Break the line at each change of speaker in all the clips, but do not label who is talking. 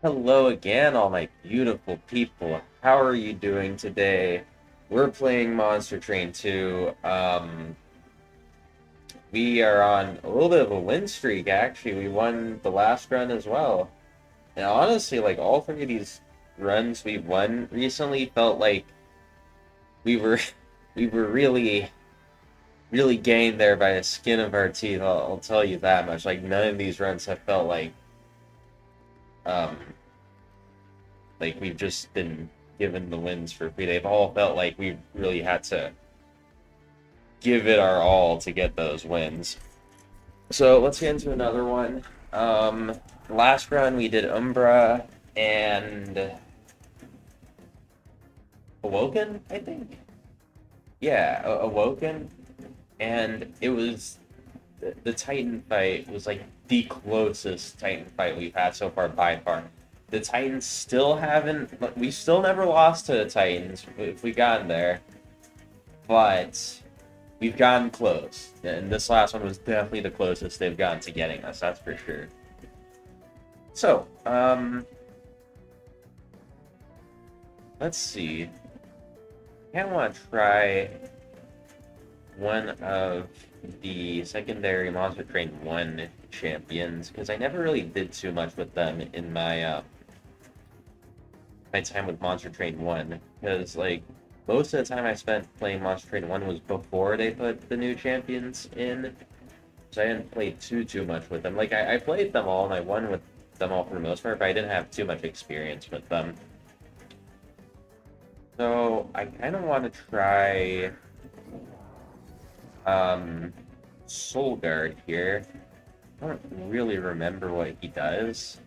Hello again, all my beautiful people. How are you doing today? We're playing Monster Train 2. We are on a little bit of a win streak, actually. We won the last run as well. And honestly, like all three of these runs we've won recently felt like we were we were really getting there by the skin of our teeth. I'll tell you that much. Like none of these runs have felt um like we've just been given the wins for free. They've all felt like we really had to give it our all to get those wins. So let's get into another one. Last run we did Umbra and Awoken, I think. Yeah, Awoken, and it was the Titan fight was like the closest Titan fight we've had so far by far. The Titans still haven't. We still never lost to the Titans if we gotten there, but we've gotten close. And this last one was definitely the closest they've gotten to getting us. That's for sure. So, let's see. I kind of want to try one of the secondary Monster Train 1 champions because I never really did too much with them in my time with Monster Train 1 because like most of the time I spent playing Monster Train 1 was before they put the new champions in. So I didn't play too much with them. Like I played them all and I won with them all for the most part, but I didn't have too much experience with them. So I kind of want to try Solgard here. I don't really remember what he does.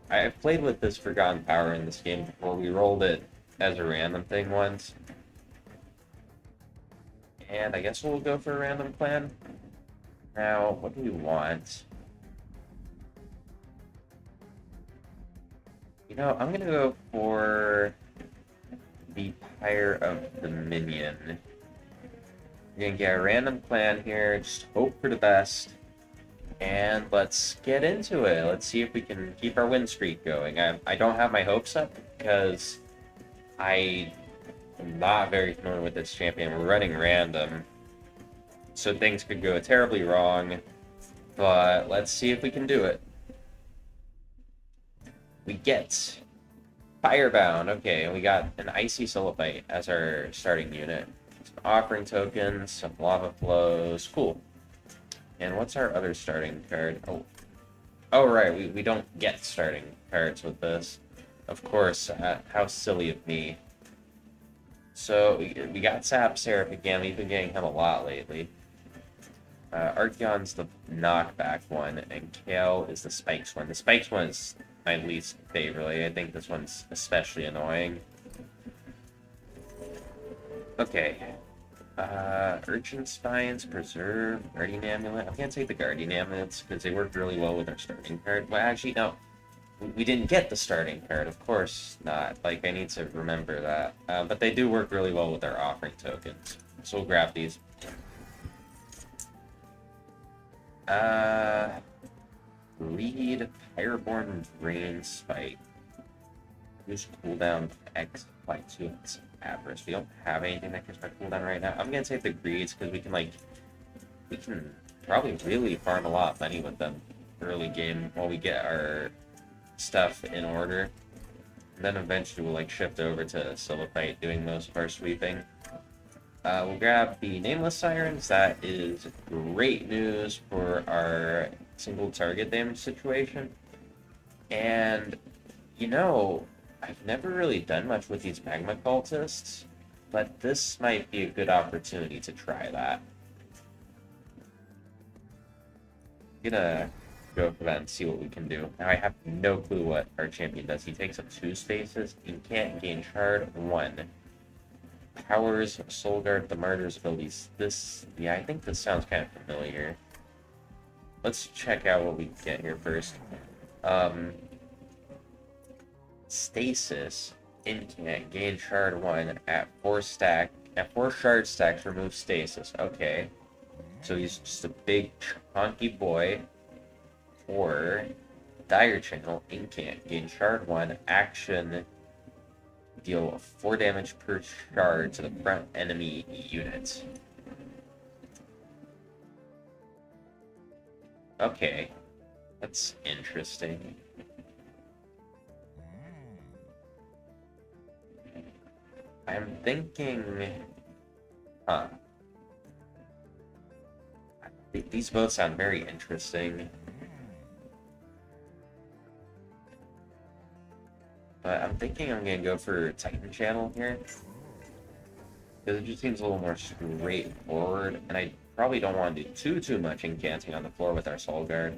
I've played with this Forgotten Power in this game before. We rolled it as a random thing once. And I guess we'll go for a random plan. Now, what do we want? You know, I'm gonna go for the Pyre of the Minion. We're gonna get a random plan here, just hope for the best. And let's get into it. Let's see if we can keep our win streak going. I don't have my hopes up because I am not very familiar with this champion. We're running random, so things could go terribly wrong. But let's see if we can do it. We get Firebound. Okay, we got an Icy Silliphite as our starting unit. Some offering tokens, some lava flows. Cool. And what's our other starting card? Oh right, we don't get starting cards with this. Of course, how silly of me. So we got Sap Seraph again. We've been getting him a lot lately. Archeon's the knockback one, and Kale is the Spikes one. The Spikes one is my least favorite. I think this one's especially annoying. Okay. Urchin Spines, Preserve, Guardian Amulet. I'm gonna take the Guardian Amulets because they work really well with our starting card. Well, actually, no. We didn't get the starting card, of course not. Like, I need to remember that. But they do work really well with our offering tokens. So we'll grab these. Read Pyreborn Drain Spike. Use cooldown X by 2 hits average. We don't have anything that gives my cooldown right now. I'm gonna take the greeds because we can probably really farm a lot of money with them early game while we get our stuff in order. And then eventually we'll like shift over to Silliphite doing most of our sweeping. We'll grab the Nameless Sirens. That is great news for our single target damage situation. And, you know, I've never really done much with these Magma Cultists, but this might be a good opportunity to try that. I'm gonna go for that and see what we can do. Now, I have no clue what our champion does. He takes up 2 spaces. He can't gain Shard 1. Powers Solgard the Martyr's abilities. Yeah, I think this sounds kind of familiar. Let's check out what we get here first. Stasis. Incant. Gain Shard 1 at 4 shard stacks, remove stasis. Okay. So he's just a big, chunky boy. Or Dire Channel, Incant. Gain Shard 1, action, deal 4 damage per shard to the front enemy unit. Okay, that's interesting. I'm thinking... Huh. These both sound very interesting. But I'm thinking I'm going to go for Titan Channel here. Because it just seems a little more straightforward. And I probably don't want to do too much incanting on the floor with our Solgard.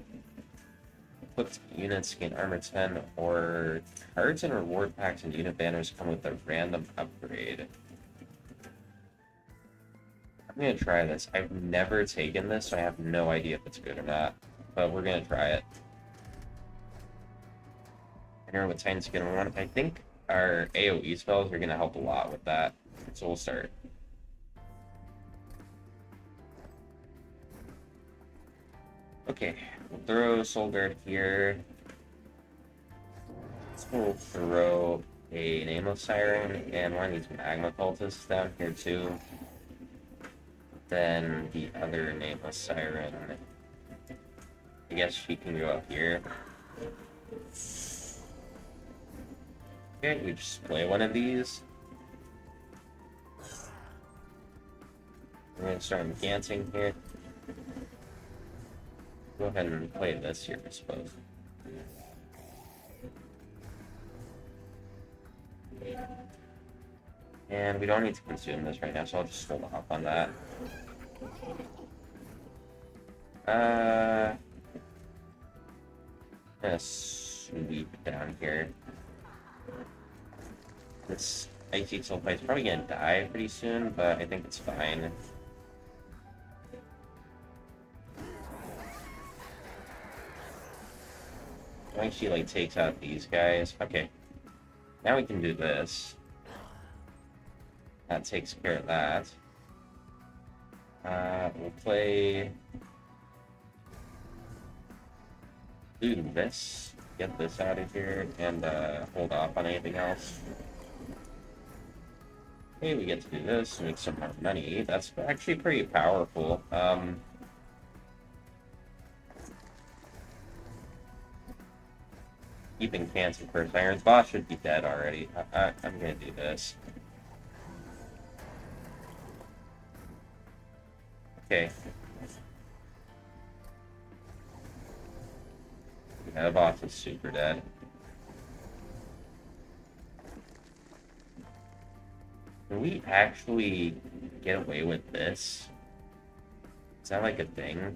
Equipped units gain armor 10, or cards and reward packs and unit banners come with a random upgrade. I'm going to try this. I've never taken this, so I have no idea if it's good or not. But we're going to try it. I know what Titan's going to want. I think our AoE spells are going to help a lot with that. So we'll start. Okay, we'll throw Solgard here. We'll throw a Nameless Siren and one of these Magma Cultists down here too. Then the other Nameless Siren, I guess she can go up here. Okay, we just play one of these. We're going to start incanting here. Go ahead and play this here, I suppose. And we don't need to consume this right now, so I'll just hold off on that. I'm gonna sweep down here. This Icy Sulfite's probably gonna die pretty soon, but I think it's fine. I think she like takes out these guys. Okay. Now we can do this. That takes care of that. We'll play... do this. Get this out of here and hold off on anything else. Okay, we get to do this, make some more money. That's actually pretty powerful. Keeping Cancer first. Iron's boss should be dead already. I'm gonna do this. Okay. Yeah, the boss is super dead. Can we actually get away with this? Is that like a thing?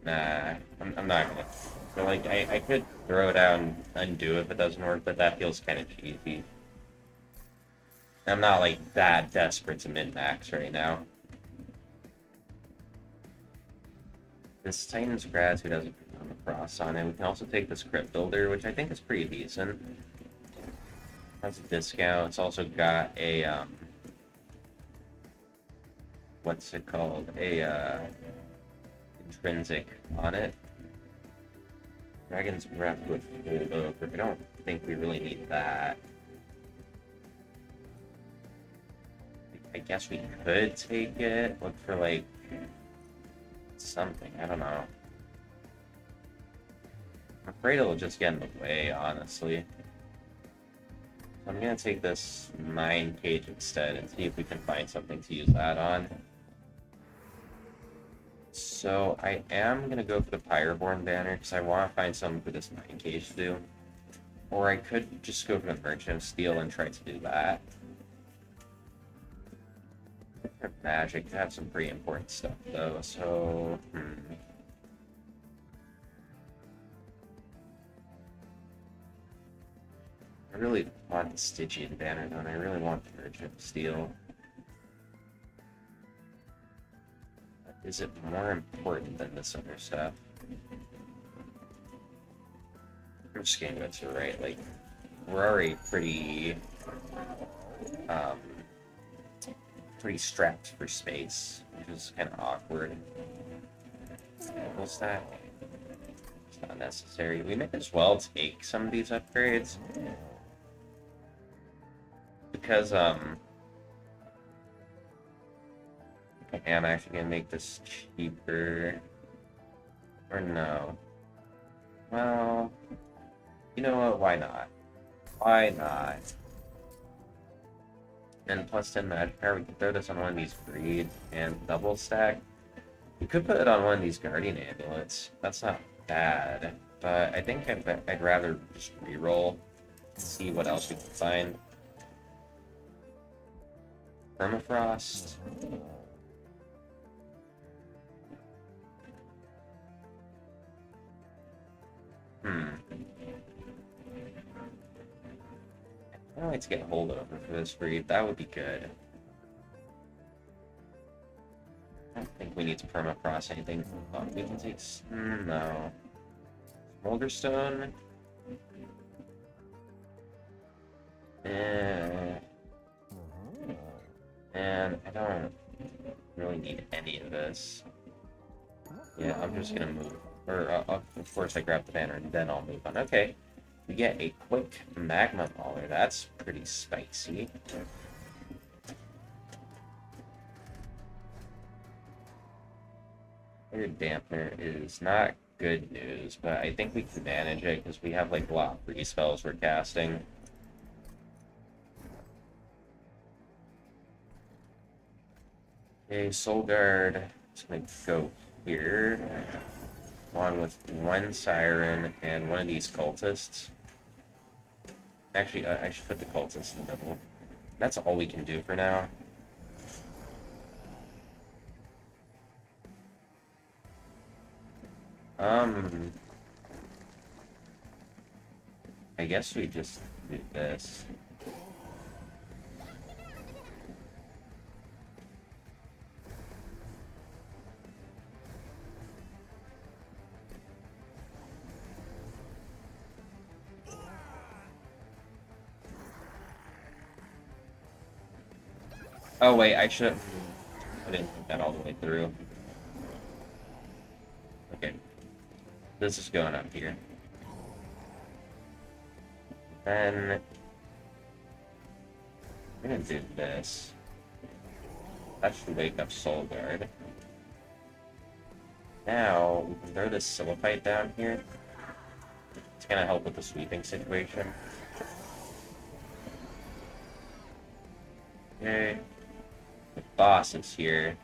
Nah, I'm not gonna. So like, I could throw it out and undo if it doesn't work, but that feels kind of cheesy. I'm not like that desperate to min-max right now. This Titan's Gratitude has a cross on it. We can also take this Crypt Builder, which I think is pretty decent. Has a discount. It's also got a what's it called? A intrinsic on it. Dragon's Breath with Holdover. I don't think we really need that. I guess we could take it. Look for like something. I don't know. I'm afraid it'll just get in the way, honestly. So I'm gonna take this Mind Cage instead and see if we can find something to use that on. So I am gonna go for the Pyreborn banner because I want to find something for this Mind Cage to do. Or I could just go for the Merchant of Steel and try to do that. Magic to have some pretty important stuff though, so I really want the Stygian banner though, and I really want the Merchant of Steel. Is it more important than this other stuff? I'm just gonna go to the right, like, we're already pretty strapped for space, which is kind of awkward. Double stack. It's not necessary. We may as well take some of these upgrades. Because, I am actually gonna make this cheaper. Or no. Well, you know what? Why not? Why not? And plus 10 magic power, we could throw this on one of these greed and double stack. We could put it on one of these guardian amulets. That's not bad. But I think I'd rather just reroll, see what else we can find. Permafrost. I'd like to get holdover for this breed. That would be good. I don't think we need to permafrost anything. Oh, we can take... no. Smolderstone. And I don't really need any of this. Yeah, I'm just gonna move. Or, of course I grab the banner and then I'll move on. Okay. We get a quick magma mauler. That's pretty spicy. Air dampener is not good news, but I think we can manage it because we have like a lot of free spells we're casting. Okay, Solgard is gonna go here, along with one Siren and one of these cultists. Actually, I should put the cultists in the middle. That's all we can do for now. I guess we just do this. Oh wait, I didn't think that all the way through. Okay. This is going up here. Then I'm gonna do this. That should wake up Solgard. Now we can throw this Silliphite down here. It's gonna help with the sweeping situation. Okay. The boss is here.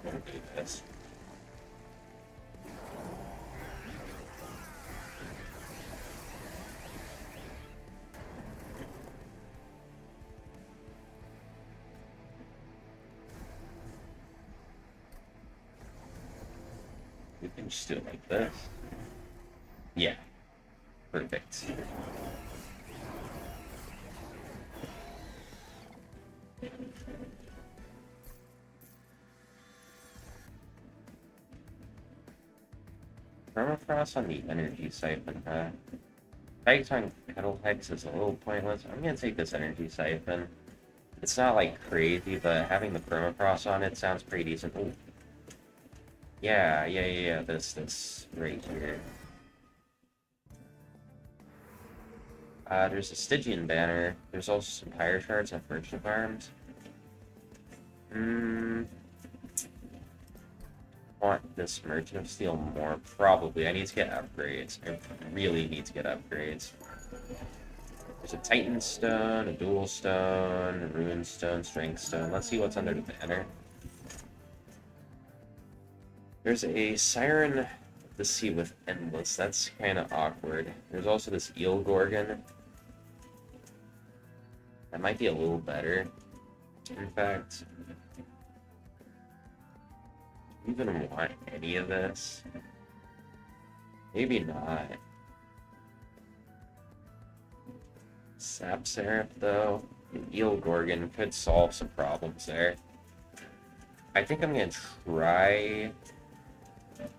I'm gonna do this. We can just do it like this. Yeah. Perfect. Permafrost on the energy siphon, huh? Titan Kettle Hex is a little pointless. I'm gonna take this energy siphon. It's not like crazy, but having the permafrost on it sounds pretty decent. Ooh. Yeah, this right here. There's a Stygian banner. There's also some Pyre shards and Merchant of Arms. Want this Merchant of Steel more? Probably. I need to get upgrades. I really need to get upgrades. There's a Titan Stone, a Dual Stone, a Rune Stone, Strength Stone. Let's see what's under the banner. There's a Siren of the Sea with Endless. That's kind of awkward. There's also this Eel Gorgon. That might be a little better. In fact, do you even want any of this? Maybe not. Sap Seraph, though. Eel Gorgon could solve some problems there. I think I'm going to try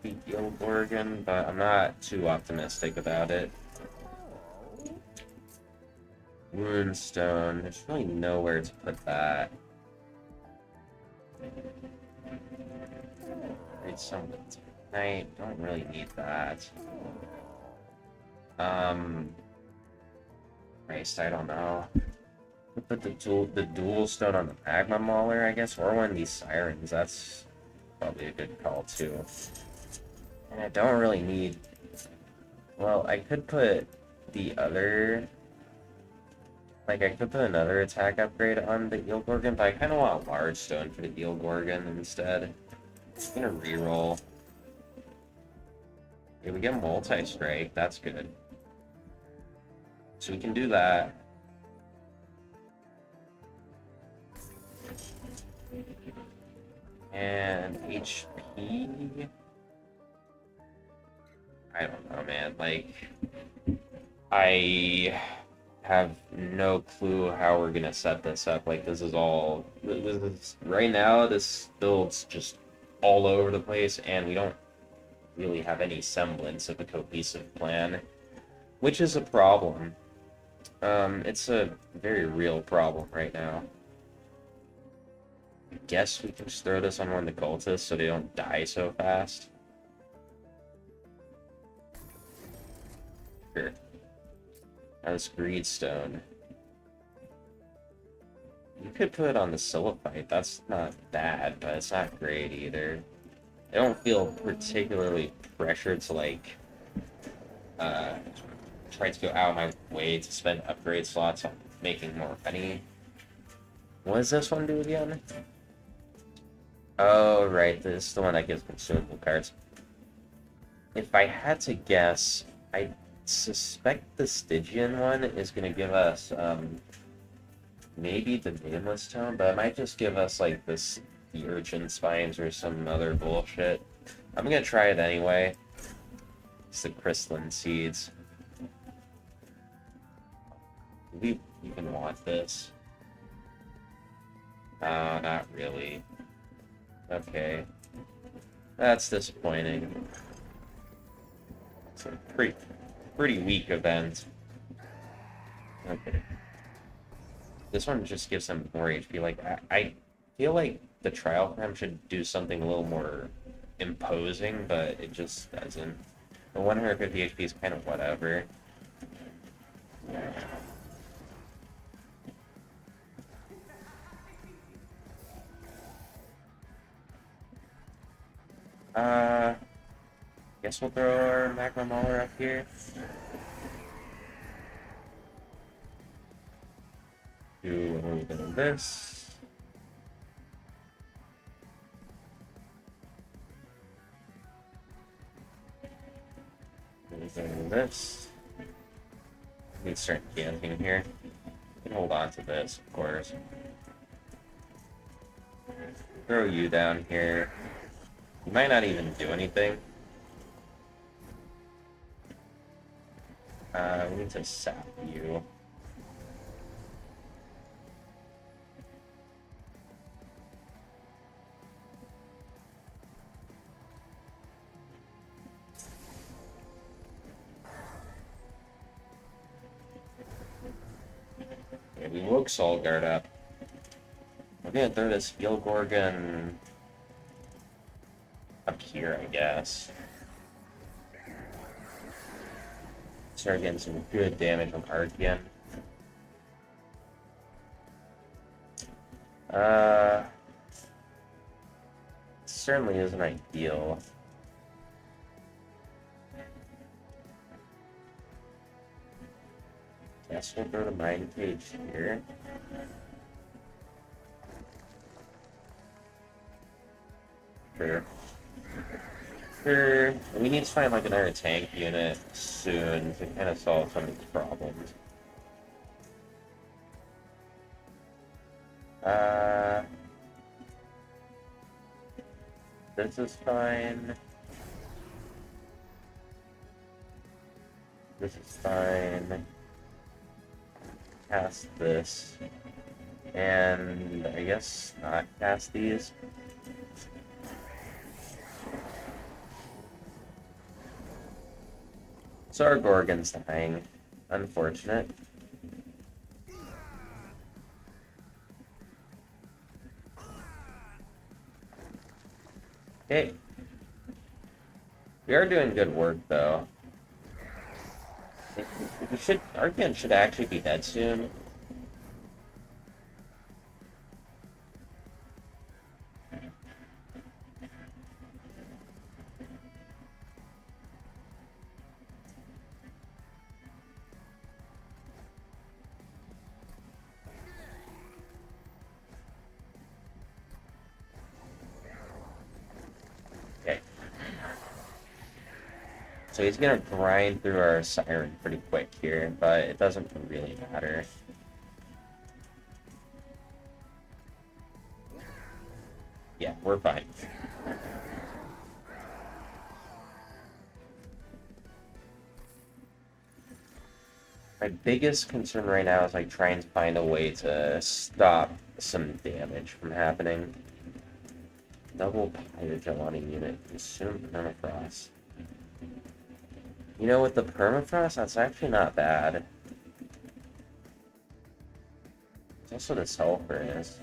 the Eel Gorgon, but I'm not too optimistic about it. Runestone. There's really nowhere to put that. Read some tonight. Don't really need that. Christ, I don't know. Put the dual stone on the magma mauler, I guess, or one of these sirens. That's probably a good call too. And I don't really need. Well, I could put the other. Like, I could put another attack upgrade on the Eel Gorgon, but I kind of want a large stone for the Eel Gorgon instead. I'm gonna reroll. Yeah, we get multi-strike. That's good. So we can do that. And HP. I don't know, man. Like, I have no clue how we're gonna set this up. Like, this is all. This is, right now, this build's just all over the place, and we don't really have any semblance of a cohesive plan, which is a problem. It's a very real problem right now. I guess we can just throw this on one of the cultists so they don't die so fast. Sure. Now this Greedstone. You could put it on the Silliphite. That's not bad, but it's not great either. I don't feel particularly pressured to, like, try to go out of my way to spend upgrade slots on making more money. What does this one do again? Oh, right, this is the one that gives consumable cards. If I had to guess, I suspect the Stygian one is going to give us, maybe the Nameless Tome, but it might just give us, like, this, the Urchin Spines or some other bullshit. I'm going to try it anyway. It's the Crystalline Seeds. Do we even want this? Not really. Okay. That's disappointing. It's a pretty weak event. Okay. This one just gives them more HP. Like, I feel like the trial for him should do something a little more imposing, but it just doesn't. The 150 HP is kind of whatever. Guess we'll throw our magma mauler up here. Do a little bit of this. A little bit of this. We can start camping here. We can hold on to this, of course. Throw you down here. You might not even do anything. We need to sap you. Okay, we woke Solgard up. We're gonna throw this Eel Gorgon up here, I guess. Start getting some good damage from Archean. Certainly isn't ideal. Guess we'll go to Mind Cage here. Sure. Sure. We need to find like another tank unit soon to kind of solve some of these problems. This is fine. This is fine. Cast this. And I guess not cast these. So our Gorgon's dying. Unfortunate. Okay. We are doing good work, though. Arcan should actually be dead soon. Okay. So he's gonna grind through our Siren pretty quick here, but it doesn't really matter. Yeah, we're fine. My biggest concern right now is like trying to find a way to stop some damage from happening. Double Pyrogen on a unit, consume permafrost. You know, with the permafrost, that's actually not bad. That's what the sulfur is.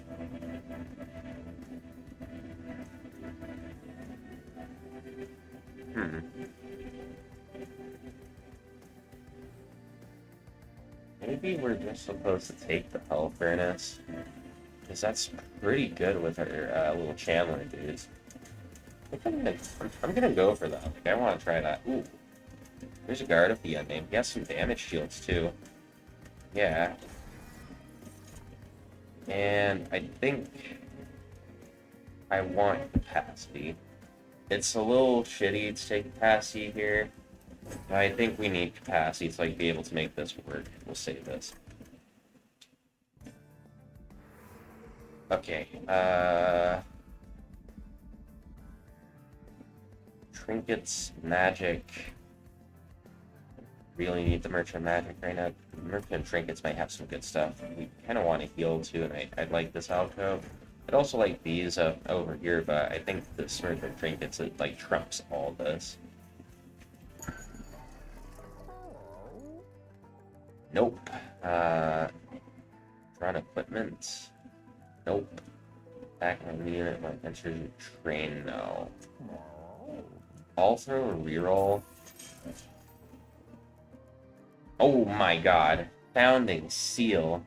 Maybe we're just supposed to take the Hell Furnace. Because that's pretty good with our little Chandler dudes. I'm gonna go for that. Like, I want to try that. Ooh. There's a guard at the end name. He has some damage shields too. Yeah. And I think I want capacity. It's a little shitty to take capacity here. But I think we need capacity to like be able to make this work. We'll save this. Okay. Trinkets, magic. Really need the merchant magic right now. Merchant trinkets might have some good stuff. We kind of want to heal too, and I'd like this alcove. I'd also like these over here, but I think this merchant trinkets it like trumps all this. Nope. Run equipment. Nope. Back on the unit, my adventure train, no. I'll throw a reroll. Oh my god. Founding seal.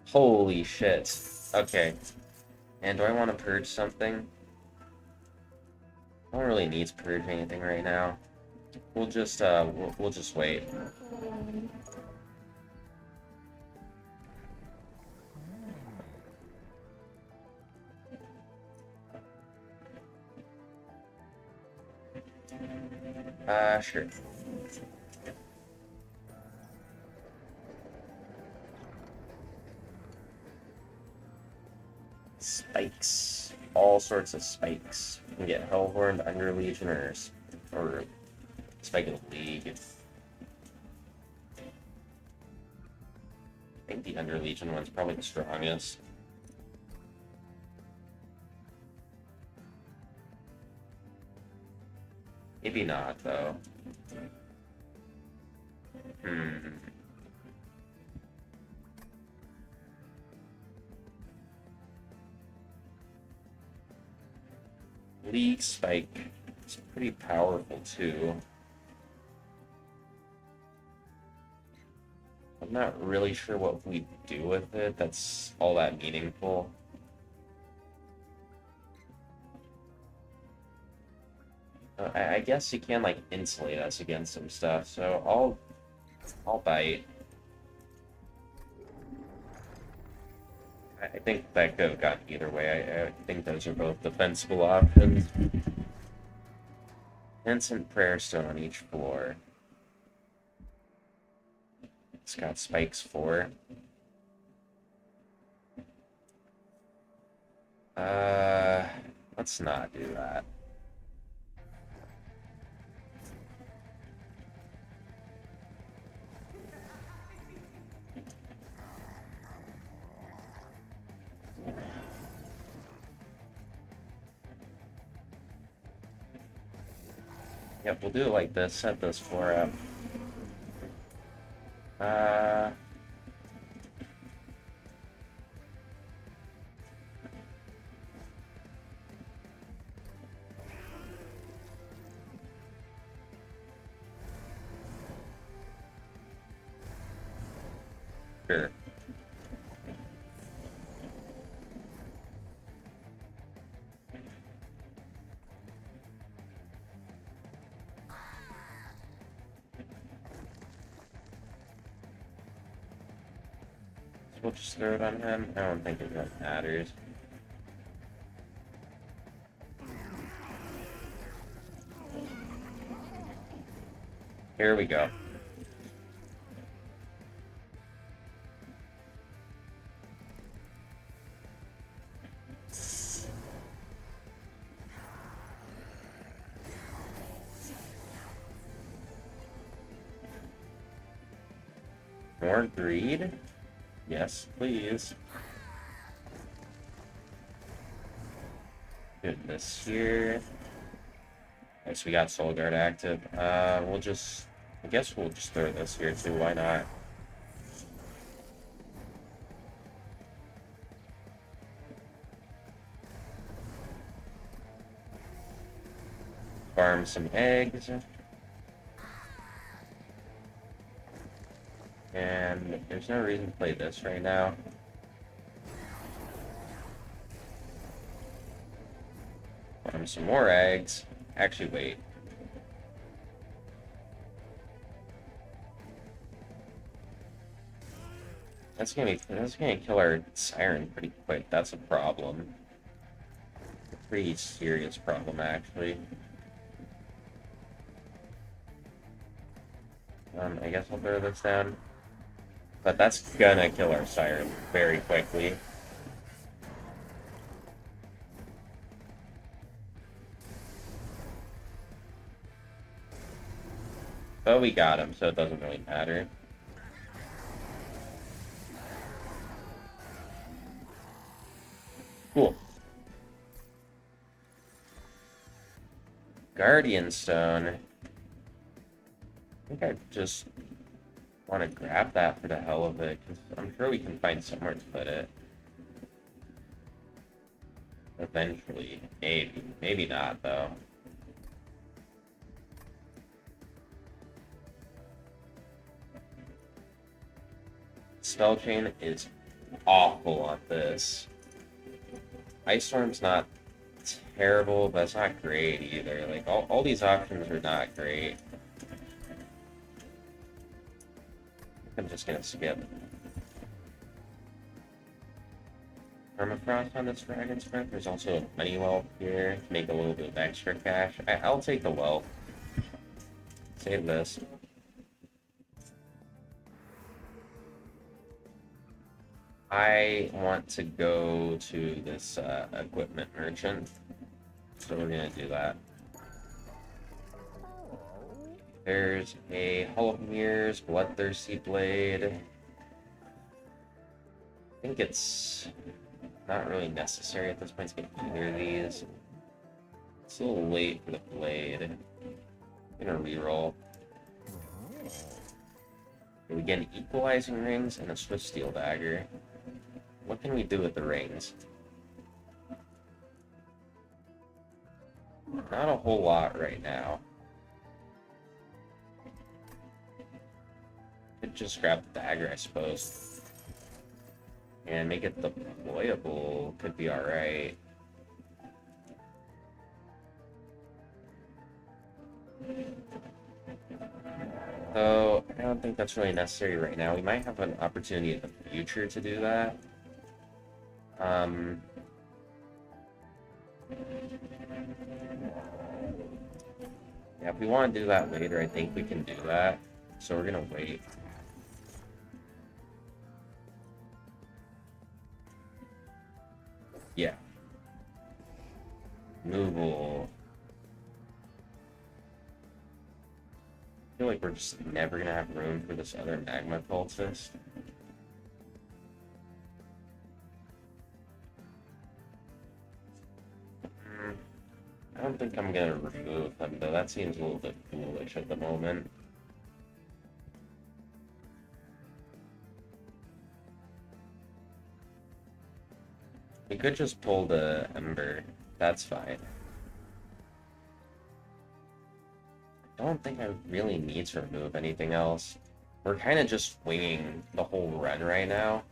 Holy shit. Okay. And do I want to purge something? I don't really need to purge anything right now. We'll just wait. Sure. Spikes. All sorts of spikes. You can get Hellhorned, Under Legioners, or Spike of the League. I think the Under Legion one's probably the strongest. Maybe not, though. League Spike. It's pretty powerful, too. I'm not really sure what we do with it that's all that meaningful. I guess you can, like, insulate us against some stuff, so I'll bite. I think that could have gone either way. I think those are both defensible options. Instant Prayer Stone on each floor. It's got spikes for. Let's not do that. Yep, we'll do it like this. Set this floor up. Sure. So we'll just throw it on him. I don't think it really matters. Here we go. More greed? Yes, please. Good this here. Okay, so we got Solgard active. I guess we'll just throw this here too, why not? Farm some eggs. And there's no reason to play this right now. Farm some more eggs. Actually, wait. That's gonna kill our siren pretty quick. That's a problem. A pretty serious problem, actually. I guess I'll throw this down. But that's gonna kill our siren very quickly. But we got him, so it doesn't really matter. Cool. Guardian Stone. I think I just want to grab that for the hell of it, because I'm sure we can find somewhere to put it. Eventually. Maybe. Maybe not, though. Spell Chain is awful on this. Ice Storm's not terrible, but it's not great either. Like, all these options are not great. I'm just gonna skip. Permafrost on this Dragon's Breath. There's also a money wealth here to make a little bit of extra cash. I'll take the wealth. Save this. I want to go to this equipment merchant, so we're gonna do that. There's a Hall of Mirrors, Bloodthirsty Blade. I think it's not really necessary at this point to get either of these. It's a little late for the blade. I'm gonna reroll. We get an Equalizing Rings and a Swift Steel Dagger. What can we do with the rings? Not a whole lot right now. Could just grab the dagger, I suppose. And make it deployable. Could be alright. So, I don't think that's really necessary right now. We might have an opportunity in the future to do that. Yeah, if we want to do that later, I think we can do that. So we're gonna wait. Yeah. Removal. I feel like we're just never gonna have room for this other magma cultist. I don't think I'm gonna remove them though. That seems a little bit foolish at the moment. We could just pull the Ember. That's fine. I don't think I really need to remove anything else. We're kind of just winging the whole run right now.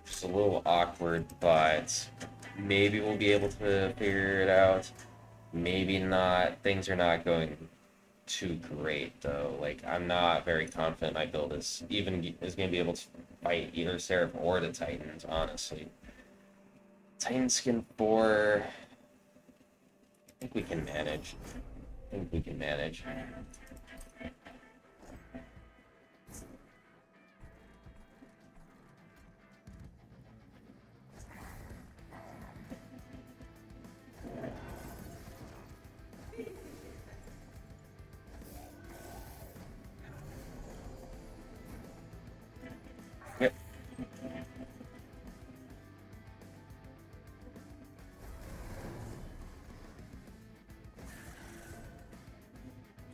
Just a little awkward, but maybe we'll be able to figure it out. Maybe not. Things are not going too great though. Like I'm not very confident my build is going to be able to fight either Seraph or the Titans. Honestly, Titan skin 4. I think we can manage. I think we can manage. Yep.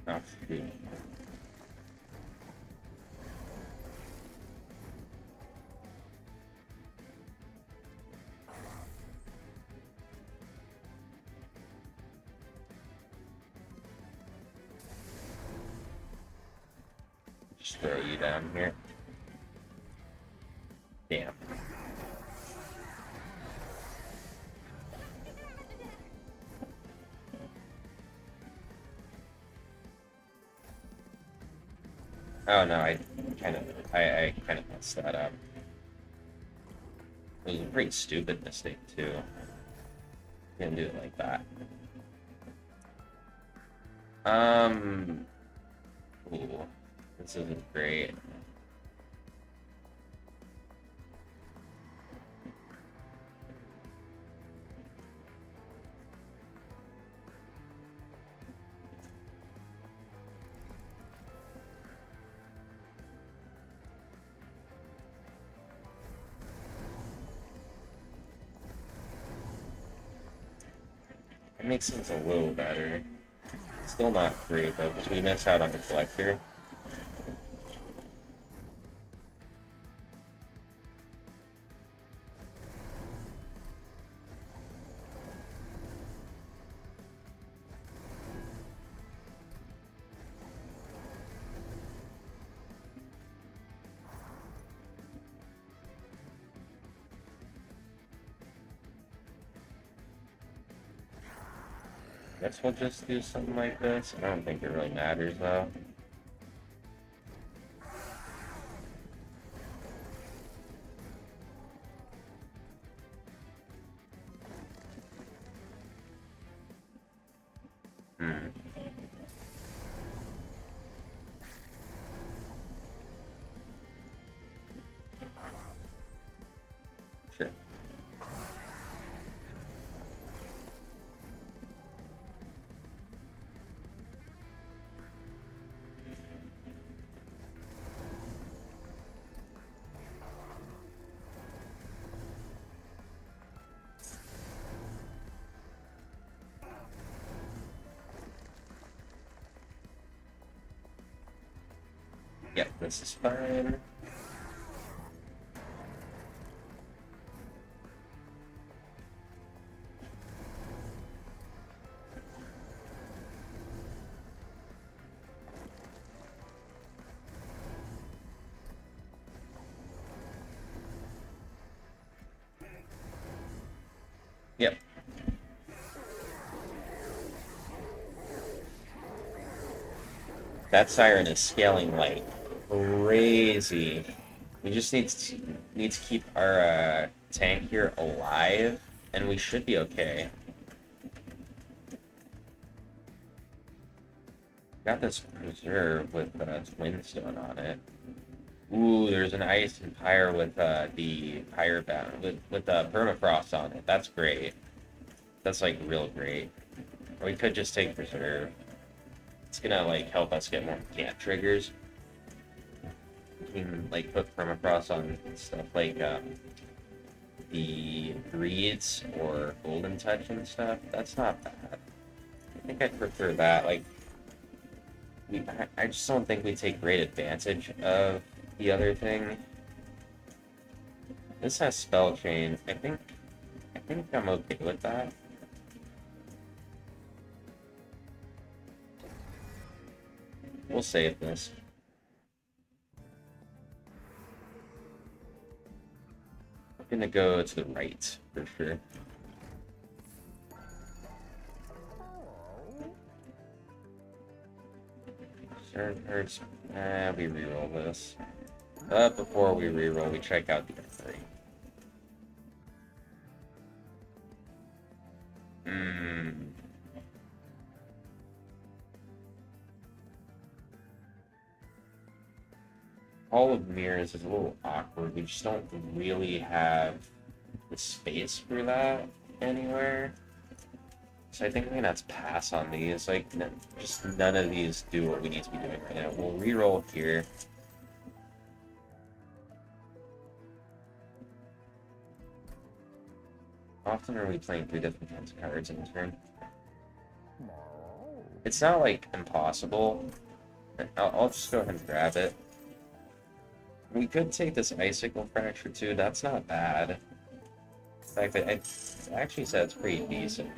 Oh, shoot. Just throw you down here. Damn. Oh no, I kind of messed that up. It was a pretty stupid mistake too. Didn't do it like that. Ooh, this isn't great. It makes things a little better. Still not great though, because we missed out on the collector. Guess we'll just do something like this. I don't think it really matters though. Sure. Yep, this is fine. Yep. That siren is scaling like crazy. We just need to keep our tank here alive, and we should be okay. Got this preserve with Twinstone on it. Ooh, there's an ice and pyre with the Pyreborn with permafrost on it. That's great. That's like real great. Or we could just take preserve. It's gonna like help us get more camp triggers. We can like put permafrost on stuff like the breeds or golden touch and stuff. That's not bad. I think I'd prefer that. Like I just don't think we take great advantage of the other thing. This has spell chain. I think I'm okay with that. We'll save this. Gonna go to the right for sure. Certain hurts. We reroll this. But before we reroll, we check out the three. Hall of Mirrors is a little awkward. We just don't really have the space for that anywhere. So I think we're gonna have to pass on these. Like, just none of these do what we need to be doing right now. We'll reroll here. Often are we playing 3 different kinds of cards in a turn? It's not, like, impossible. I'll just go ahead and grab it. We could take this Icicle Fracture, too. That's not bad. In fact, I actually said it's pretty decent.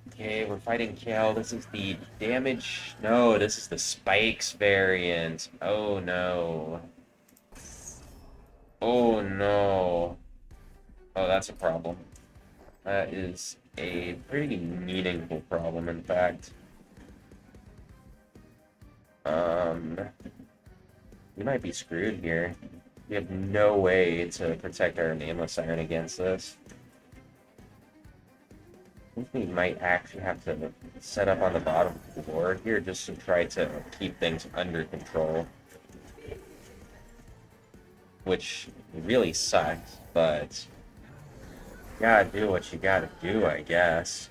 Okay, we're fighting Kale. This is the damage... No, this is the Spikes variant. Oh, no. Oh, no. Oh, that's a problem. That is a pretty meaningful problem, in fact. We might be screwed here. We have no way to protect our Nameless Siren against this. I think we might actually have to set up on the bottom of the board here just to try to keep things under control. Which really sucks, but you gotta do what you gotta do, I guess.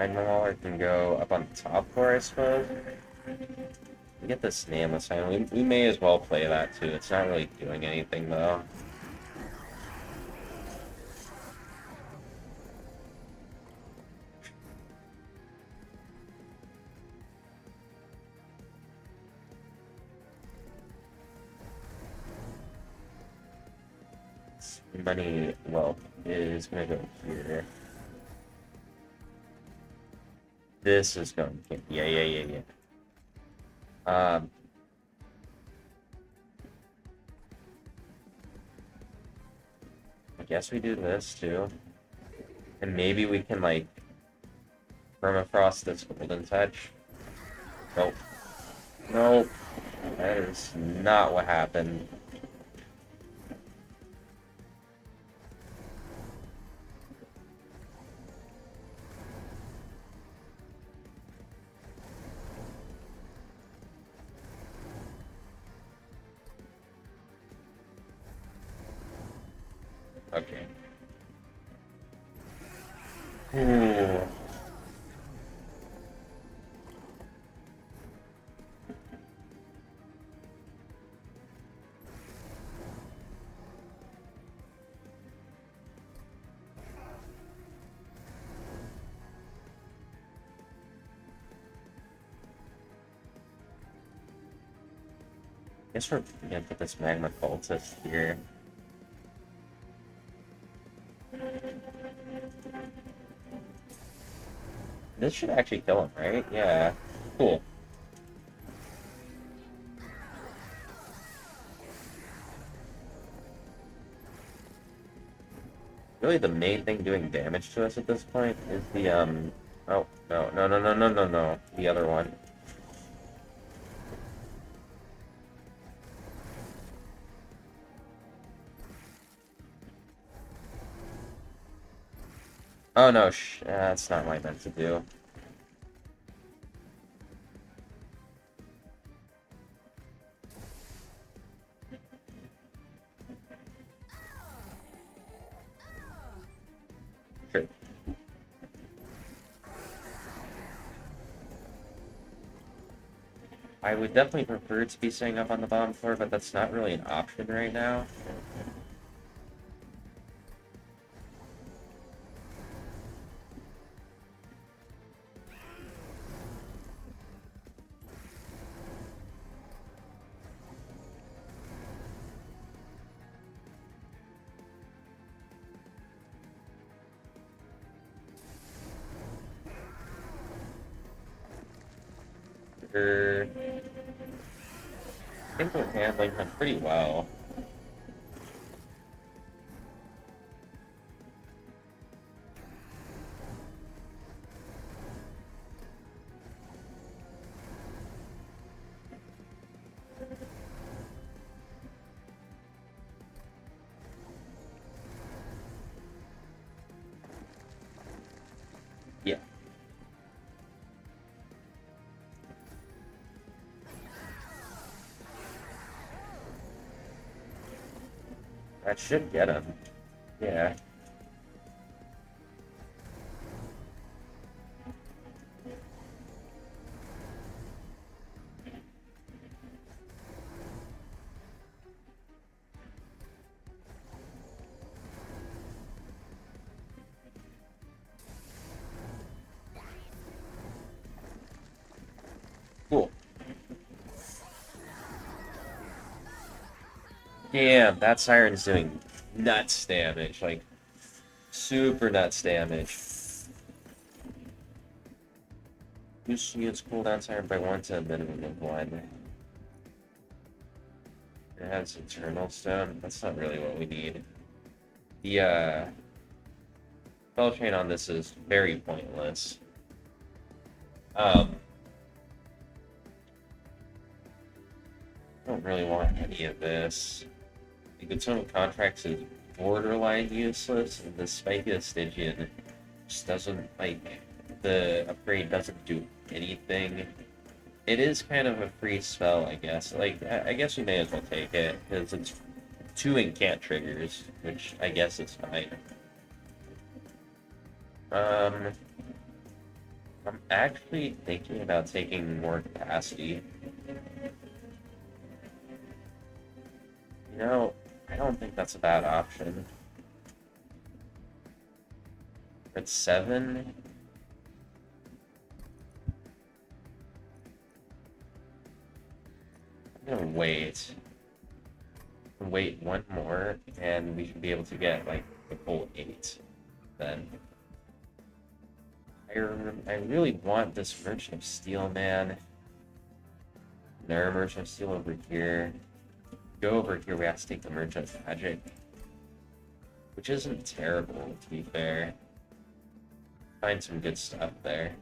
I can go up on the top floor, I suppose. We get this Nameless Siren. We may as well play that too. It's not really doing anything though. Money Wealth is gonna go here. This is going to... Yeah. I guess we do this too. And maybe we can, like, permafrost this Golden Touch. Nope. Nope. That is not what happened. Okay. Ooh. Guess we're gonna put this Magma Cultist here. This should actually kill him, right? Yeah. Cool. Really, the main thing doing damage to us at this point is the, Oh, no. The other one. Oh, no, that's not what I meant to do. Sure. I would definitely prefer to be staying up on the bottom floor, but that's not really an option right now. I think we're handling him pretty well. Yeah. That should get him. Yeah. Cool. Damn, that siren's doing nuts damage. Like, super nuts damage. Boost units cooldown siren by 1 to a minimum of 1. It has Eternal Stone. That's not really what we need. The spell chain on this is very pointless. I don't really want any of this. The Gutsum Contracts is borderline useless, and the Spike of Stygian just doesn't, like, the upgrade doesn't do anything. It is kind of a free spell, I guess. Like, I guess we may as well take it, because it's 2 incant triggers, which I guess is fine. I'm actually thinking about taking more capacity. You know, I don't think that's a bad option. It's 7. I'm gonna wait. Wait 1 more, and we should be able to get, like, the full 8 then. I really want this Merchant of Steel, man. No, Merchant of Steel over here. Go over here, we have to take the Merchant of Magic. Which isn't terrible, to be fair. Find some good stuff there.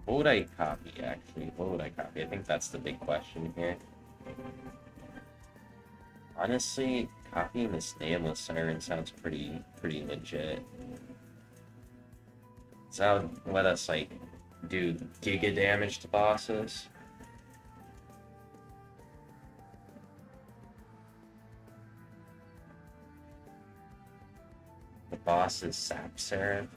What would I copy, actually? What would I copy? I think that's the big question here. Honestly, copying this Nameless Siren sounds pretty legit. So that would let us, like, do giga damage to bosses. The boss is Sap Seraph.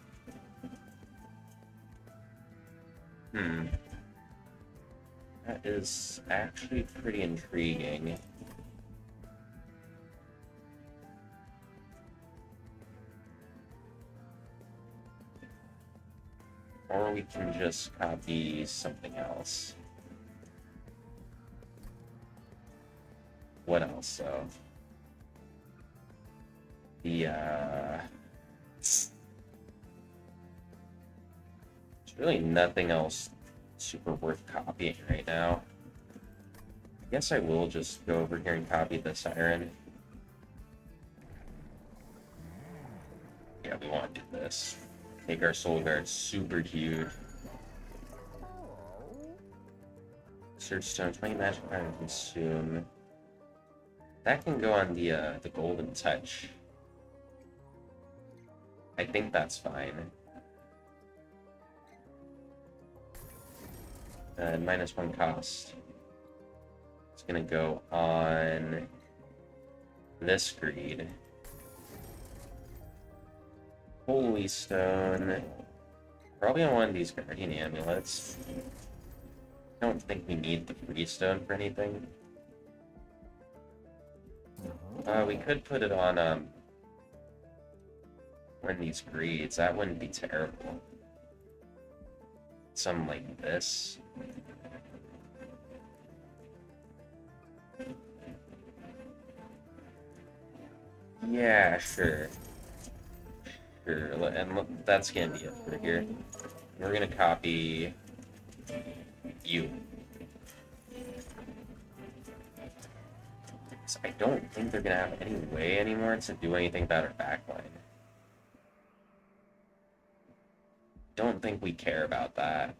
That is actually pretty intriguing. Or we can just copy something else. What else, though? There's really nothing else super worth copying right now. I guess I will just go over here and copy the Siren. Yeah, we want to do this. Make our Solgard super huge. Search Stone, 20 magic iron consume. That can go on the Golden Touch. I think that's fine. -1 cost. gonna go on this greed. Holy Stone. Probably on one of these Guardian Amulets. I don't think we need the Freestone for anything. We could put it on one of these greeds. That wouldn't be terrible. Something like this. Yeah, sure. Sure, and that's gonna be it for here. We're gonna copy you. So I don't think they're gonna have any way anymore to do anything about our backline. Don't think we care about that.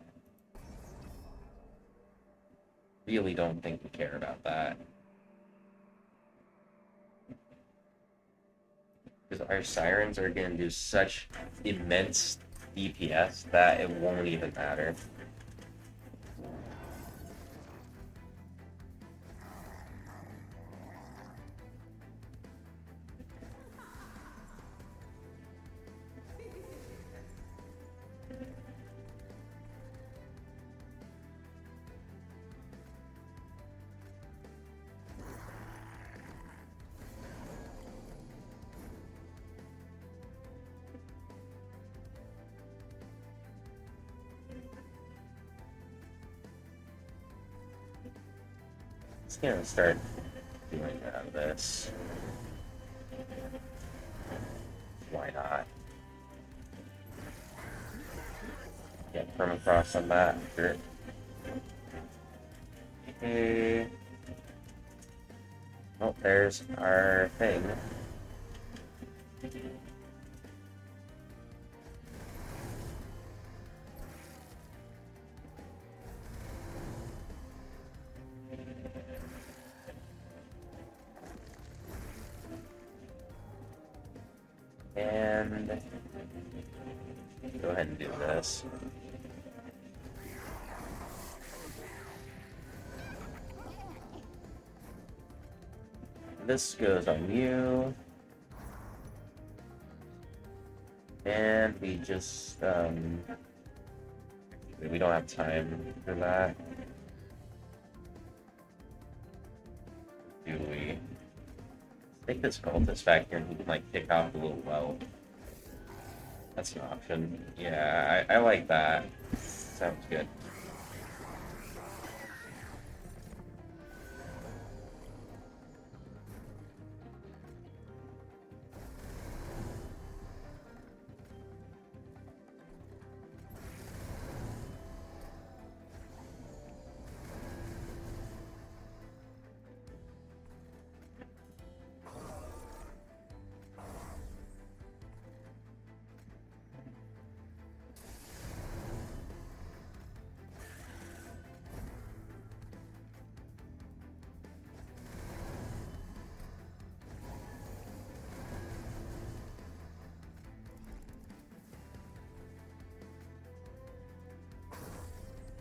Really don't think we care about that. Because our sirens are going to do such immense DPS that it won't even matter. Just gonna start doing this. Why not? Get permafrost on that. Sure. Okay. Oh, there's our thing. And go ahead and do this. This goes on you. And we just, we don't have time for that. Do we? Take this cultist back here and he can, like, kick off a little well. That's an option. Yeah, I like that. Sounds good.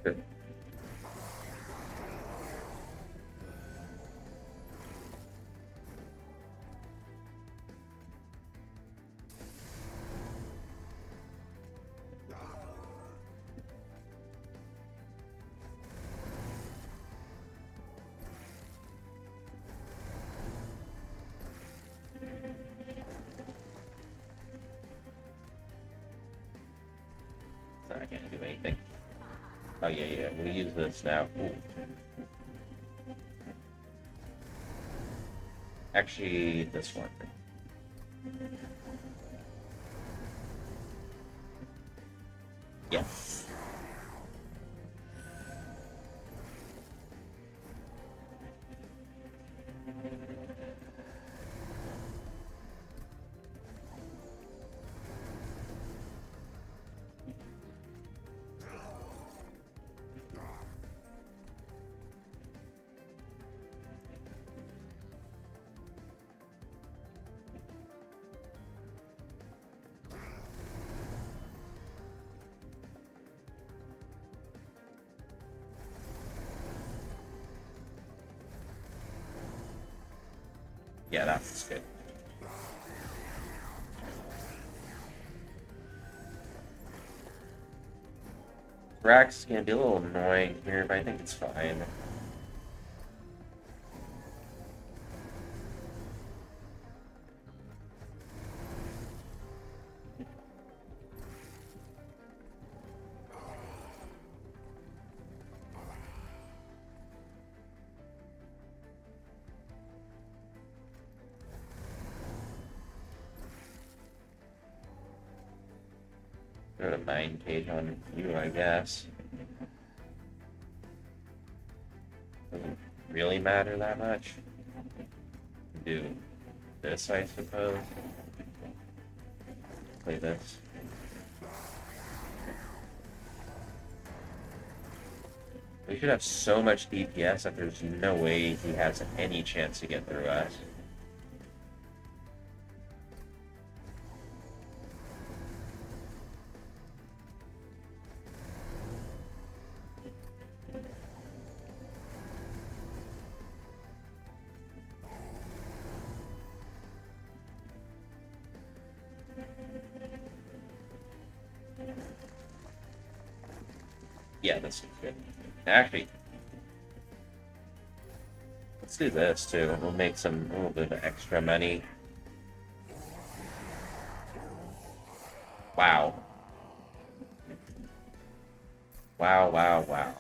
Good. It's not gonna do anything. Oh yeah, we'll use this now. Ooh. Actually, this one. Yes. Yeah, that was good. Rax is gonna be a little annoying here, but I think it's fine. Go to Mind Cage on you, I guess. Doesn't really matter that much. Do this, I suppose. Play this. We should have so much DPS that there's no way he has any chance to get through us. Yeah, this is good. Actually, let's do this too. We'll make a little bit of extra money. Wow. Wow, wow, wow.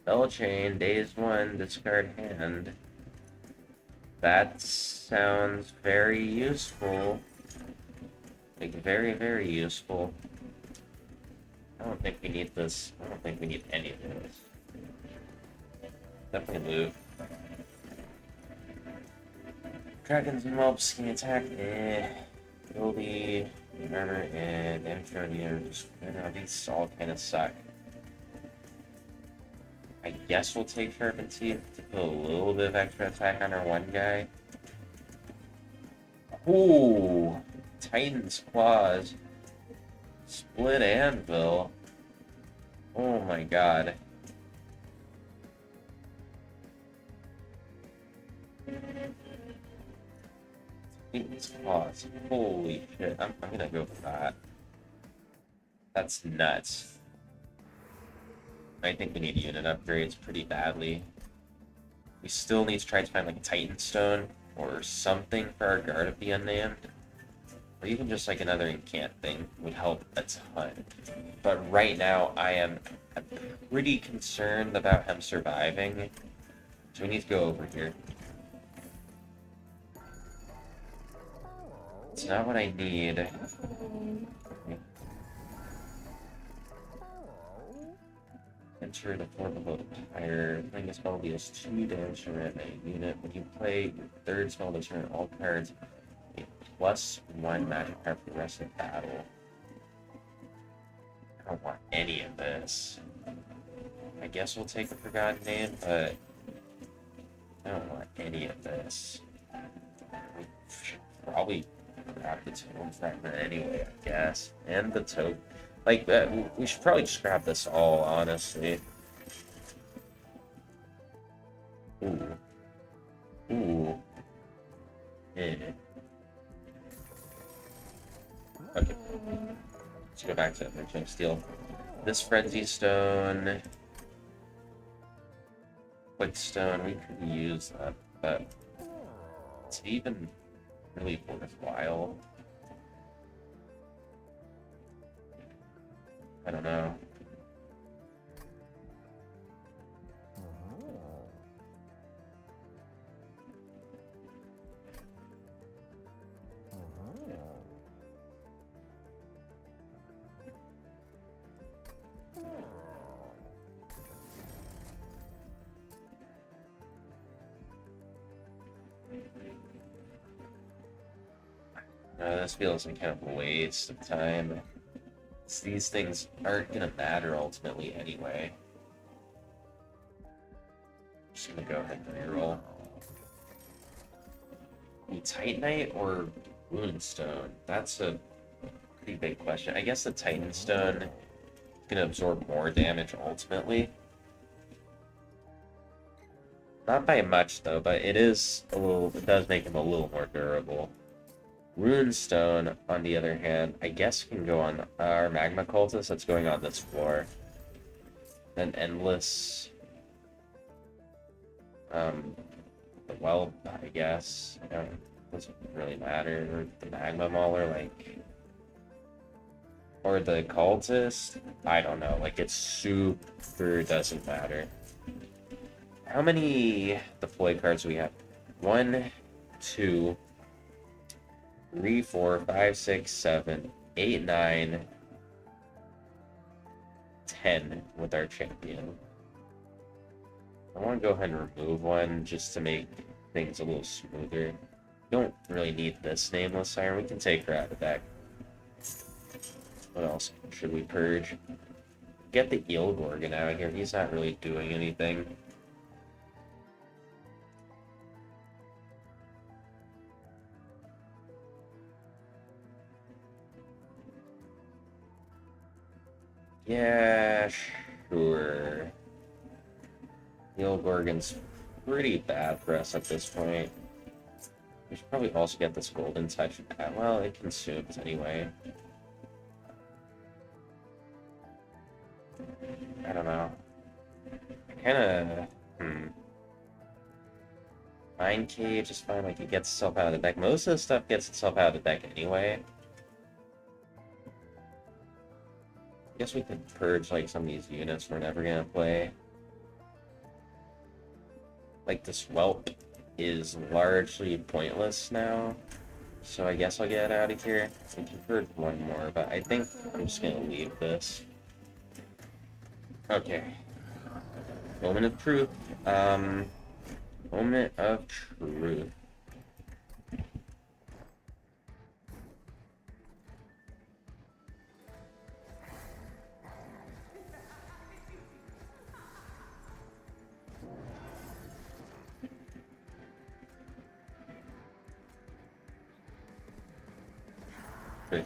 Bell Chain, Days 1, discard hand. That sounds very useful. Like, very, very useful. I don't think we need this. I don't think we need any of this. Definitely loot. Dragons and whelps can attack. Ability, armor, and damage just, you know, these all kind of suck. I guess we'll take Fervency to put a little bit of extra attack on our one guy. Ooh, Titan's Claws. Split Anvil. Oh my god. Titan's Claws. Holy shit. I'm gonna go for that. That's nuts. I think we need unit upgrades pretty badly. We still need to try to find like a Titan Stone or something for our Guard of the Unnamed. Or even just like another incant thing would help a ton. But right now I am pretty concerned about him surviving. So we need to go over here. It's not what I need. Enter the form of a pyre. Playing a spell deals 2 damage to a unit. When you play your third spell this turn, all cards get +1 magic power for the rest of the battle. I don't want any of this. I guess we'll take the Forgotten Name, but I don't want any of this. We should probably grab the Tome Fragment anyway, I guess. And the Token. Like, we should probably just grab this all, honestly. Ooh. Ooh. Yeah. Okay. Let's go back to Original Steel. This Frenzy Stone. Quick Stone, we could use that, but it's even really worthwhile. I don't know. This feels like kind of a waste of time. These things aren't gonna matter ultimately anyway. Just gonna go ahead and reroll. Titanite or Runestone? That's a pretty big question. I guess the Titan Stone is gonna absorb more damage ultimately. Not by much though, but it is a little. It does make him a little more durable. Runestone, on the other hand, I guess can go on our magma cultist that's going on this floor. Then endless. Well, I guess. Doesn't really matter. Or the magma mauler, like. Or the cultist? I don't know. Like, it super doesn't matter. How many deploy cards do we have? 1, 2, 3, 4, 5, 6, 7, 8, 9, 10 with our champion. I want to go ahead and remove one just to make things a little smoother. Don't really need this nameless siren. We can take her out of deck. What else should we purge? Get the Eel Gorgon out of here. He's not really doing anything. Yeah, sure. Eel Gorgon's pretty bad for us at this point. We should probably also get this Golden Touch. Well, it consumes anyway. I don't know. Kinda... Mind Cage is fine, like, it gets itself out of the deck. Most of the stuff gets itself out of the deck anyway. I guess we could purge, like, some of these units we're never gonna play. Like, this Whelp is largely pointless now. So I guess I'll get out of here. We can purge one more, but I think I'm just gonna leave this. Okay. Moment of truth. Moment of truth. Good.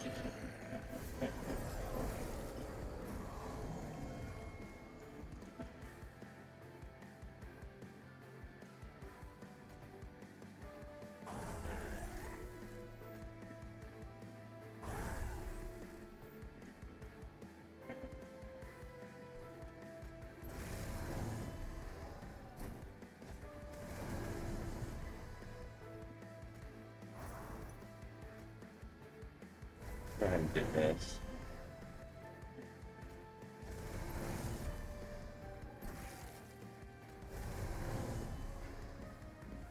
Go ahead and do this.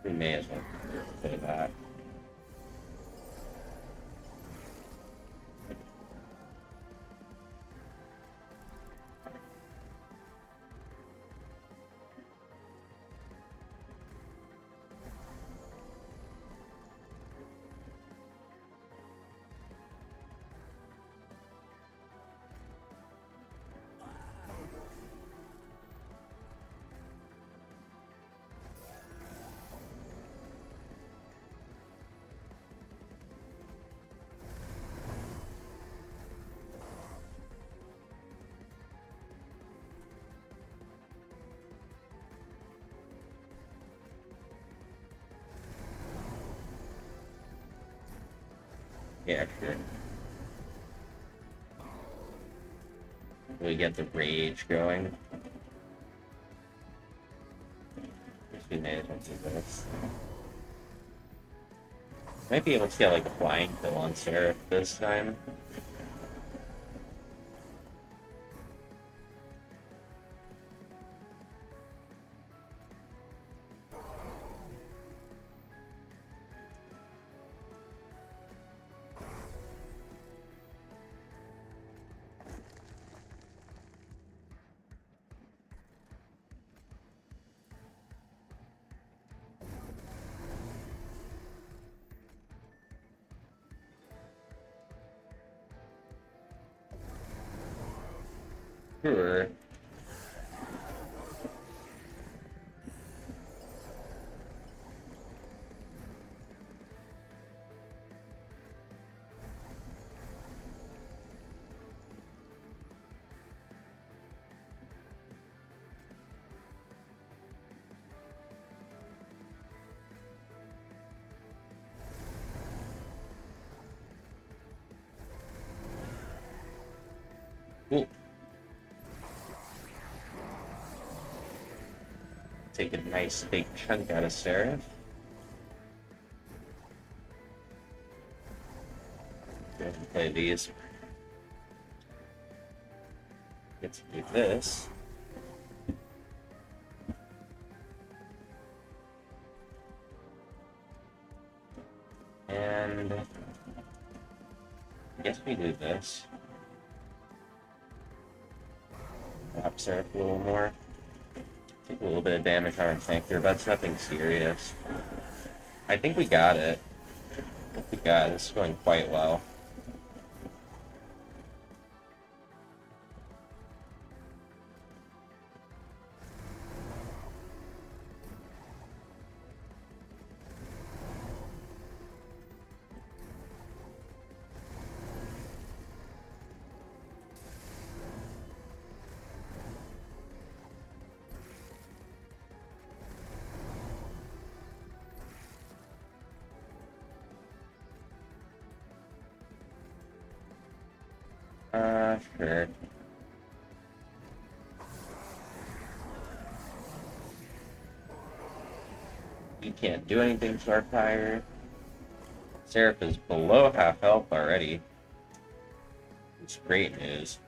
We may as well play that. Yeah, sure. We get the rage going. Guess we may as well do this. Might be able to get like a flying kill on Seraph this time. Sure. take a nice big chunk out of Seraph. Go ahead and play these. Get to do this. And I guess we do this. Drop Seraph a little more. Take a little bit of damage on our tank here, but it's nothing serious. I think we got it. I think we got it. This is going quite well. Sure. You can't do anything to our Pyre. Seraph is below half health already. It's great news.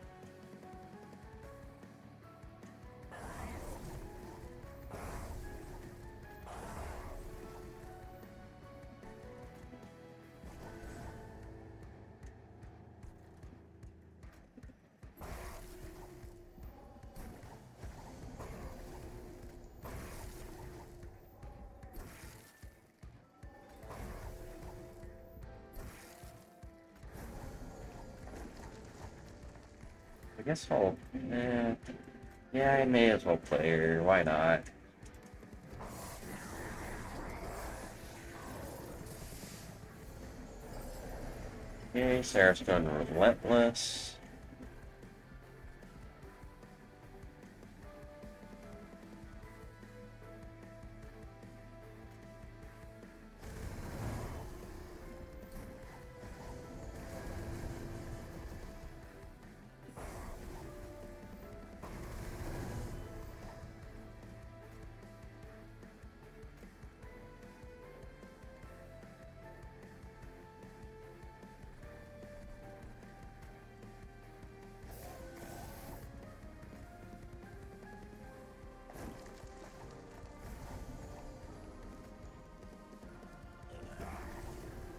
I guess I'll... yeah, I may as well play her. Why not? Okay, Seraph's going Relentless.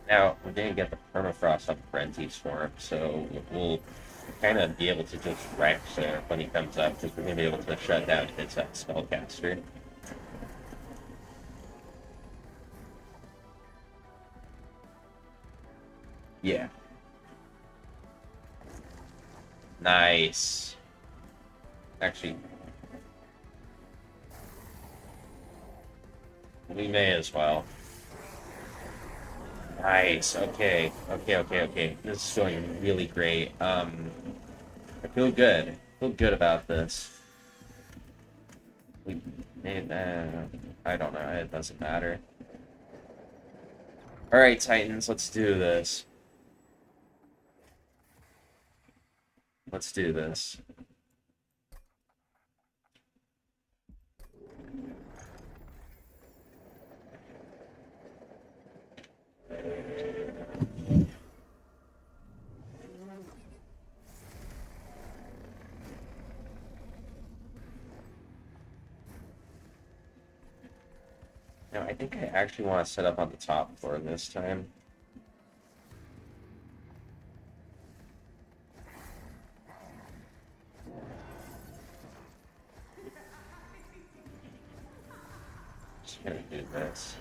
Now, we're going to get the permafrost up Brenti's form, so we'll kind of be able to just wreck Seraph when he comes up, because we're going to be able to shut down his spellcaster. Yeah. Nice. Actually, we may as well. Nice. Okay. This is going really great. I feel good. I feel good about this. We made I don't know. It doesn't matter. All right, Titans. Let's do this. Let's do this. No, I think I actually want to set up on the top floor this time. Just gonna do this.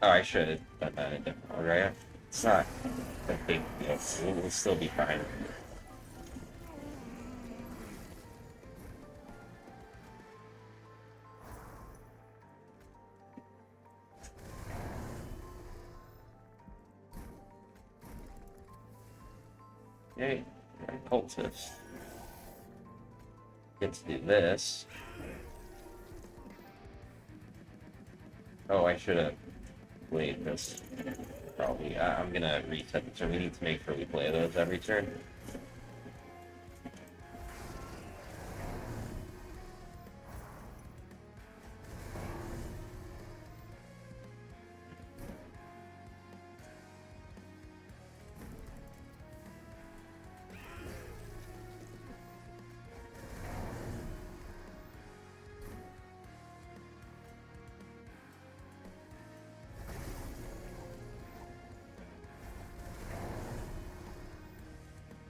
Oh, I should have done that in a different order, right? It's not a big deal. We'll still be fine. Okay, cultist. Get to do this. Oh, I should have played this. Probably. I'm gonna reset the turn. We need to make sure we play those every turn.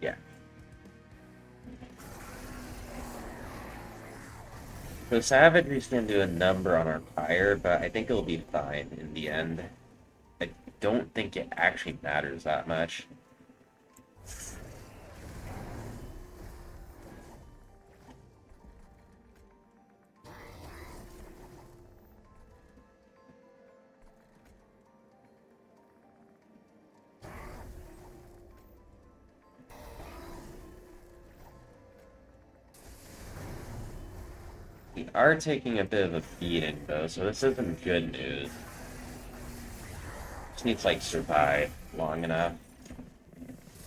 Yeah. So Savagery's gonna do a number on our Pyre, but I think it'll be fine in the end. I don't think it actually matters that much. We are taking a bit of a beating though, so this isn't good news. Just need to like survive long enough.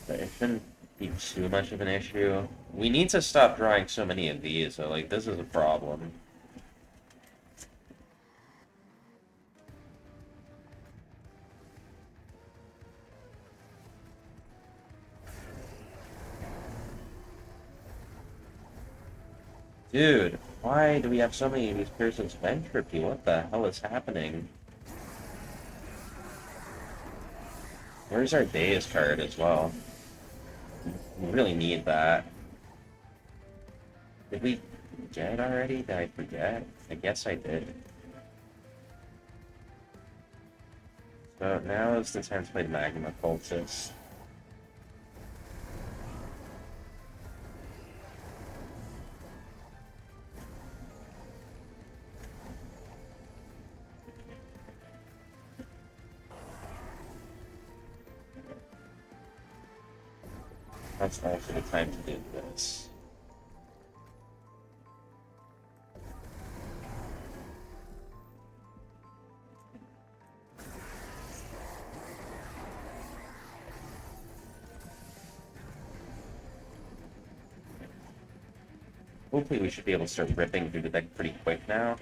But it shouldn't be too much of an issue. We need to stop drawing so many of these, so like this is a problem. Dude, why do we have so many of these persons of entropy? What the hell is happening? Where's our days card as well? We really need that. Did we get it already? Did I forget? I guess I did. So now is the time to play Magma Cultist. That's also the time to do this. Hopefully we should be able to start ripping through the deck pretty quick now.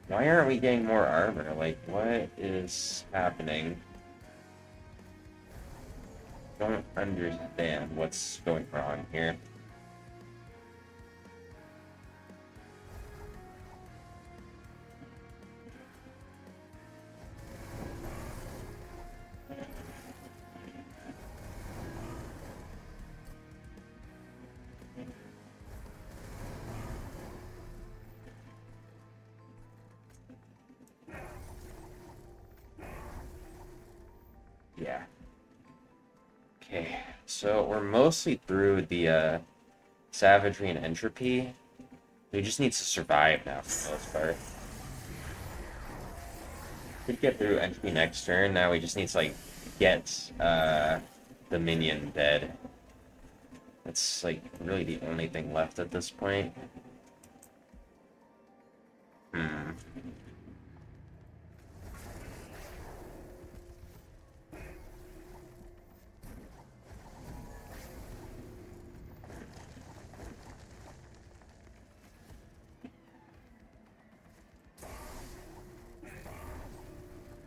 Why aren't we getting more armor? Like, what is happening? Don't understand what's going wrong here. Yeah. Okay, so we're mostly through the savagery and entropy. We just need to survive now for the most part. Could get through entropy next turn. Now we just need to like get the minion dead. That's like really the only thing left at this point. Hmm.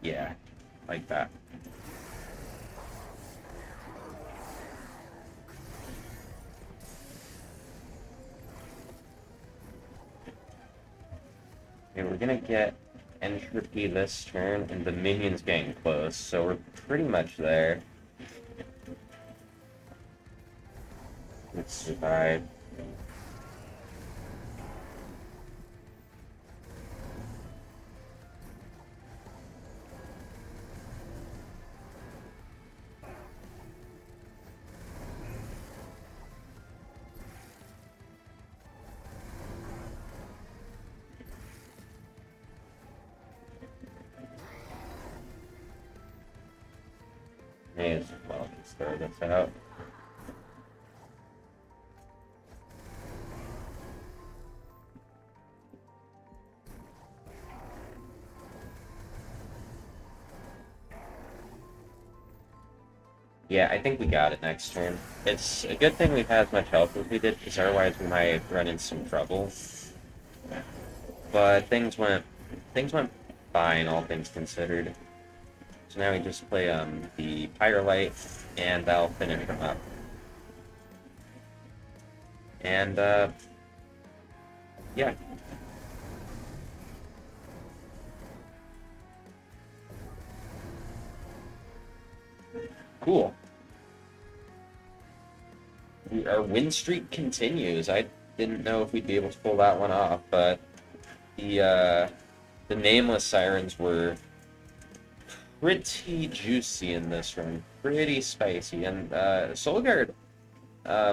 Yeah, like that. Okay, we're gonna get entropy this turn, and the minion's getting close, so we're pretty much there. Let's survive. May as well just throw this out. Yeah, I think we got it next turn. It's a good thing we've had as much help as we did, because otherwise we might run into some trouble. But things went fine, all things considered. So now we just play the Pyreborn, and that'll finish him up. And yeah. Cool. Our win streak continues. I didn't know if we'd be able to pull that one off, but the nameless sirens were pretty juicy in this run, pretty spicy. And Solgard, I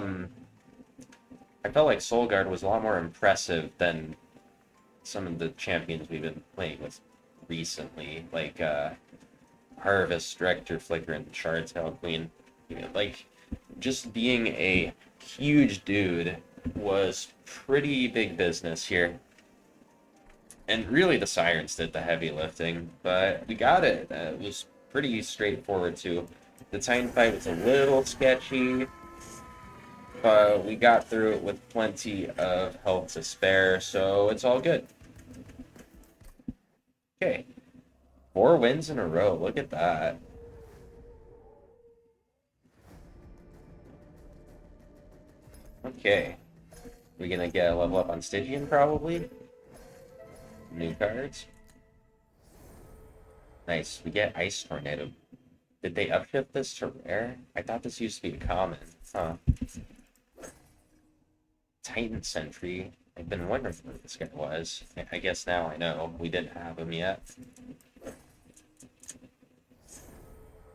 felt like Solgard was a lot more impressive than some of the champions we've been playing with recently, like Harvest, Director, Flicker, and Shardtail Queen. You know, like, just being a huge dude was pretty big business here. And really, the Sirens did the heavy lifting, but we got it. It was pretty straightforward, too. The Titan fight was a little sketchy, but we got through it with plenty of health to spare, so it's all good. Okay. 4 wins in a row. Look at that. Okay. We're gonna get a level up on Stygian, probably. New cards. Nice. We get Ice Tornado. Did they upshift this to rare? I thought this used to be common. Huh. Titan Sentry. I've been wondering what this guy was. I guess now I know. We didn't have him yet.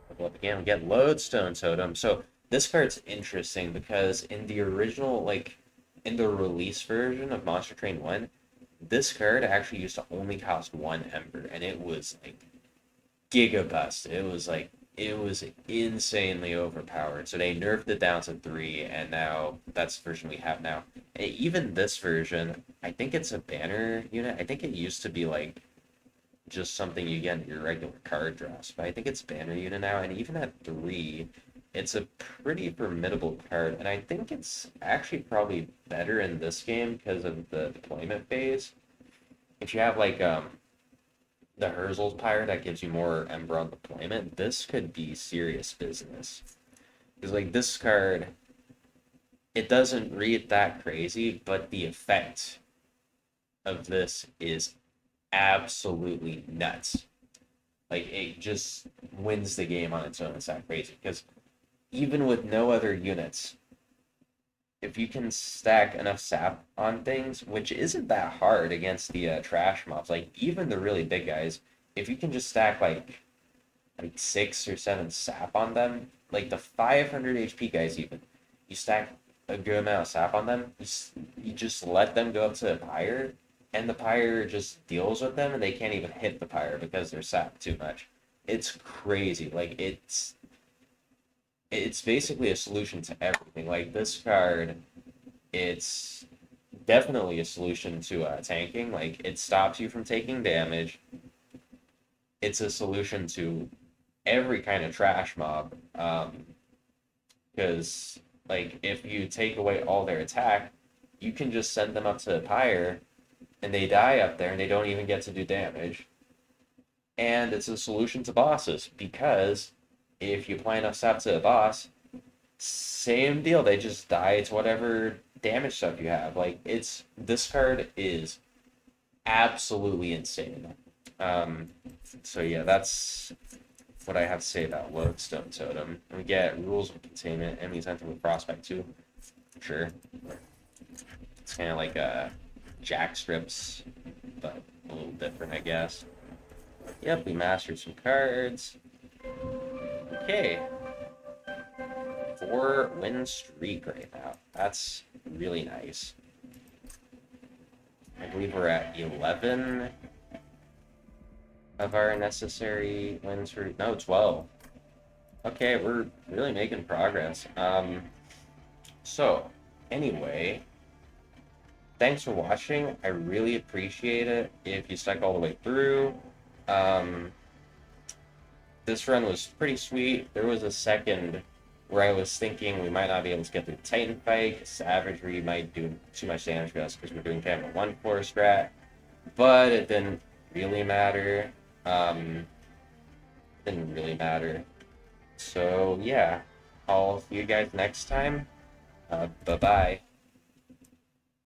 Level up again. We get Lodestone Totem. So this card's interesting because in the original, like, in the release version of Monster Train 1, this card actually used to only cost 1 Ember, and it was, like, gigabust. It was insanely overpowered. So they nerfed it down to 3, and now that's the version we have now. And even this version, I think it's a banner unit. I think it used to be, like, just something you get in your regular card draws, but I think it's banner unit now, and even at 3, it's a pretty formidable card, and I think it's actually probably better in this game because of the deployment phase. If you have like the Herzl's Pyre that gives you more Ember on deployment, this could be serious business. Because like this card, it doesn't read that crazy, but the effect of this is absolutely nuts. Like it just wins the game on its own. It's that crazy because even with no other units, if you can stack enough sap on things, which isn't that hard against the trash mobs, like even the really big guys, if you can just stack like 6 or 7 sap on them, like the 500 HP guys even, you stack a good amount of sap on them, you just let them go up to the pyre, and the pyre just deals with them, and they can't even hit the pyre because they're sapped too much. It's crazy. Like it's basically a solution to everything. Like this card, it's definitely a solution to tanking. Like it stops you from taking damage. It's a solution to every kind of trash mob. Because like if you take away all their attack, you can just send them up to the pyre, and they die up there, and they don't even get to do damage. And it's a solution to bosses because if you apply enough sap to a boss, same deal. They just die to whatever damage stuff you have. Like this card is absolutely insane. So yeah, that's what I have to say about Lodestone Totem. And we get Rules of Containment, enemies enter with Prospect too. Sure. It's kind of like Jack Strips, but a little different, I guess. Yep, we mastered some cards. Okay. 4-win streak right now. That's really nice. I believe we're at 11 of our necessary wins for... No, 12. Okay, we're really making progress. So, anyway, thanks for watching. I really appreciate it if you stuck all the way through. Um, this run was pretty sweet. There was a second where I was thinking we might not be able to get through the Titan fight. Savagery might do too much damage to us because we're doing kind of a 1-4 strat, but it didn't really matter. Um, didn't really matter. So, yeah, I'll see you guys next time. Bye-bye.